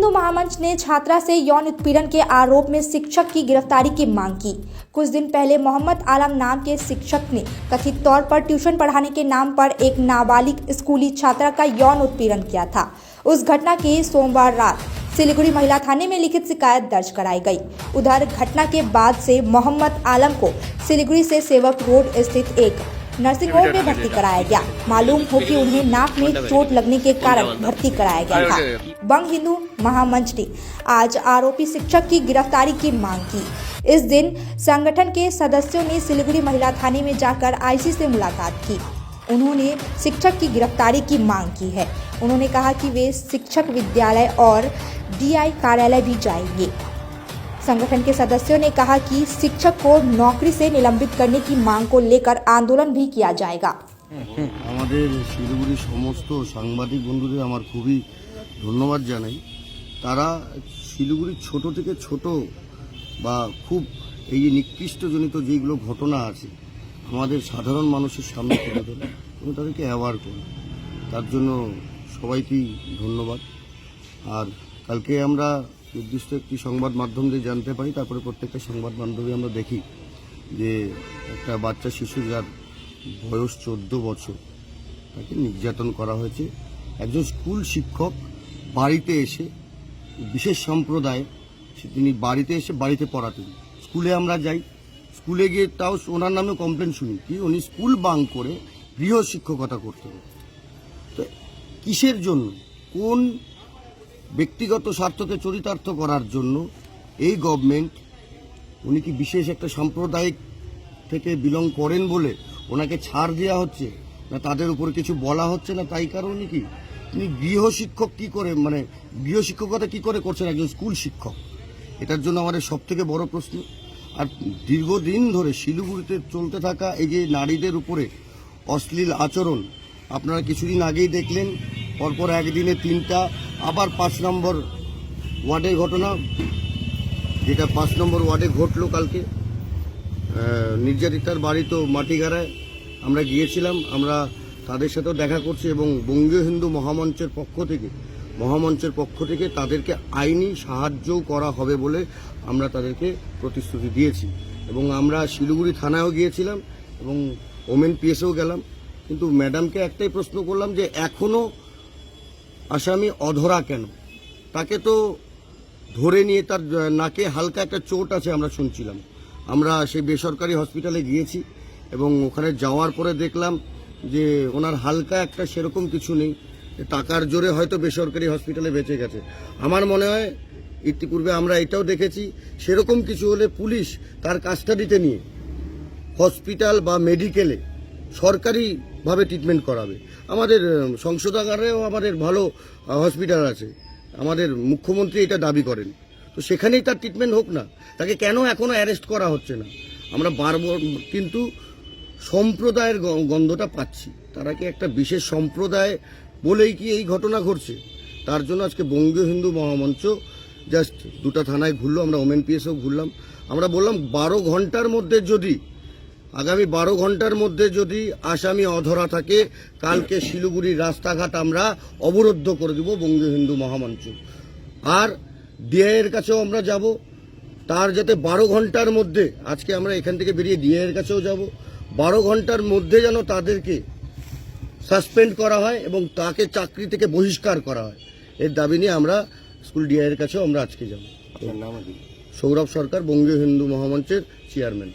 हिंदू महामंच ने छात्रा से यौन उत्पीड़न के आरोप में शिक्षक की गिरफ्तारी की मांग की। कुछ दिन पहले मोहम्मद आलम नाम के शिक्षक ने कथित तौर पर ट्यूशन पढ़ाने के नाम पर एक नाबालिग स्कूली छात्रा का यौन उत्पीड़न किया था। उस घटना की सोमवार रात सिलीगुड़ी महिला थाने में लिखित शिकायत दर्ज कराई गई। उधर घटना के बाद से मोहम्मद आलम को सिलीगुड़ी से सेवक रोड स्थित एक नर्सिंग होम में भर्ती कराया गया। मालूम हो कि उन्हें नाक में चोट लगने के कारण भर्ती कराया गया था। बंग हिंदू महामंच ने आज आरोपी शिक्षक की गिरफ्तारी की मांग की। इस दिन संगठन के सदस्यों ने सिलीगुड़ी महिला थाने में जाकर आईसी से मुलाकात की। उन्होंने शिक्षक की गिरफ्तारी की मांग की है। उन्होंने कहा कि वे शिक्षक विद्यालय और डीआई कार्यालय भी जाएंगे। संगठन के सदस्यों ने कहा कि शिक्षक को नौकरी से निलंबित करने की मांग को लेकर आंदोलन भी किया जाएगा। আমাদের শিলিগুড়ির সমস্ত সাংবাদিক বন্ধুদের আমার খুবই ধন্যবাদ জানাই। তারা শিলিগুড়ির ছোট থেকে ছোট বা খুব এই যে নিকৃষ্টজনিত যেগুলো ঘটনা আছে আমাদের সাধারণ মানুষের সামনে তুলে ধরে এবং তাদেরকে অ্যাওয়ার করে, তার জন্য সবাইকেই ধন্যবাদ। আর কালকে আমরা নির্দিষ্ট একটি সংবাদ মাধ্যম দিয়ে জানতে পারি, তারপরে প্রত্যেকটা সংবাদ মাধ্যমে আমরা দেখি যে একটা বাচ্চা শিশু যার বয়স 14 বছর তাকে নির্যাতন করা হয়েছে। একজন স্কুল শিক্ষক বাড়িতে এসে বিশেষ সম্প্রদায় তিনি বাড়িতে এসে বাড়িতে পড়াতেন। স্কুলে আমরা যাই, স্কুলে গিয়ে তাও ওনার নামে কমপ্লেন শুনি কি উনি স্কুল বাঙ্ক করে গৃহ শিক্ষকতা করতেন। তো কিসের জন্য, কোন ব্যক্তিগত স্বার্থকে চরিতার্থ করার জন্য এই গভর্নমেন্ট, উনি কি বিশেষ একটা সাম্প্রদায়িক থেকে বিলং করেন বলে ওনাকে ছাড় দেওয়া হচ্ছে না তাদের উপরে কিছু বলা হচ্ছে না, তাই কারণে কি তিনি গৃহশিক্ষক কি করে, মানে গৃহশিক্ষকতা কি করে করছেন একজন স্কুল শিক্ষক? এটার জন্য আমাদের সবথেকে বড় প্রশ্ন। আর দীর্ঘদিন ধরে শিলিগুড়িতে চলতে থাকা এই যে নারীদের উপরে অশ্লীল আচরণ, আপনারা কিছুদিন আগেই দেখলেন পরপর একদিনে 3টা, আবার 5 নম্বর ওয়ার্ডের ঘটনা, যেটা 5 নম্বর ওয়ার্ডে ঘটলো কালকে। নির্যাতিতার বাড়ি তো মাটিগাড়ায় আমরা গিয়েছিলাম, আমরা তাদের সাথেও দেখা করছি এবং বঙ্গীয় হিন্দু মহামঞ্চের পক্ষ থেকে তাদেরকে আইনি সাহায্যও করা হবে বলে আমরা তাদেরকে প্রতিশ্রুতি দিয়েছি। এবং আমরা শিলিগুড়ি থানায়ও গিয়েছিলাম এবং ওমেন পিএসেও গেলাম, কিন্তু ম্যাডামকে একটাই প্রশ্ন করলাম যে এখনও আসামি অধরা কেন? তাকে তো ধরে নিয়ে তার নাকে হালকা একটা চোট আছে আমরা শুনছিলাম। আমরা সেই বেসরকারি হসপিটালে গিয়েছি এবং ওখানে যাওয়ার পরে দেখলাম যে ওনার হালকা একটা সেরকম কিছু নেই, টাকার জোরে হয়তো বেসরকারি হসপিটালে বেঁচে গেছে। আমার মনে হয় ইতিপূর্বে আমরা এটাও দেখেছি, সেরকম কিছু হলে পুলিশ তার কাস্টাডিতে নিয়ে হসপিটাল বা মেডিকেলে সরকারিভাবে ট্রিটমেন্ট করাবে। আমাদের সংশোধনাগারেও আমাদের ভালো হসপিটাল আছে, আমাদের মুখ্যমন্ত্রী এটা দাবি করেন, তো সেখানেই তার ট্রিটমেন্ট হোক না। তাকে কেন এখনও অ্যারেস্ট করা হচ্ছে না? আমরা বারবার কিন্তু সম্প্রদায়ের গন্ধটা পাচ্ছি। তারা কি একটা বিশেষ সম্প্রদায় বলেই কি এই ঘটনা ঘটছে? তার জন্য আজকে বঙ্গীয় হিন্দু মহামঞ্চ জাস্ট 2টা থানায় ঘুরলো, আমরা ওমেন পিএসও ঘুরলাম। আমরা বললাম 12 ঘন্টার মধ্যে যদি, আগামী 12 ঘন্টার মধ্যে যদি আসামি অধরা থাকে, কালকে শিলিগুড়ির রাস্তাঘাট আমরা অবরুদ্ধ করে দেব বঙ্গীয় হিন্দু মহামঞ্চ। আর ডিআইয়ের কাছেও আমরা যাব, তার যাতে 12 ঘন্টার মধ্যে, আজকে আমরা এখান থেকে বেরিয়ে ডিআইয়ের কাছেও যাব, 12 ঘন্টার মধ্যে যেন তাদেরকে সাসপেন্ড করা হয় এবং তাকে চাকরি থেকে বহিষ্কার করা হয়। এর দাবি নিয়ে আমরা স্কুল ডিআইয়ের কাছেও আমরা আজকে যাব। সৌরভ সরকার, বঙ্গীয় হিন্দু মহামঞ্চের চেয়ারম্যান।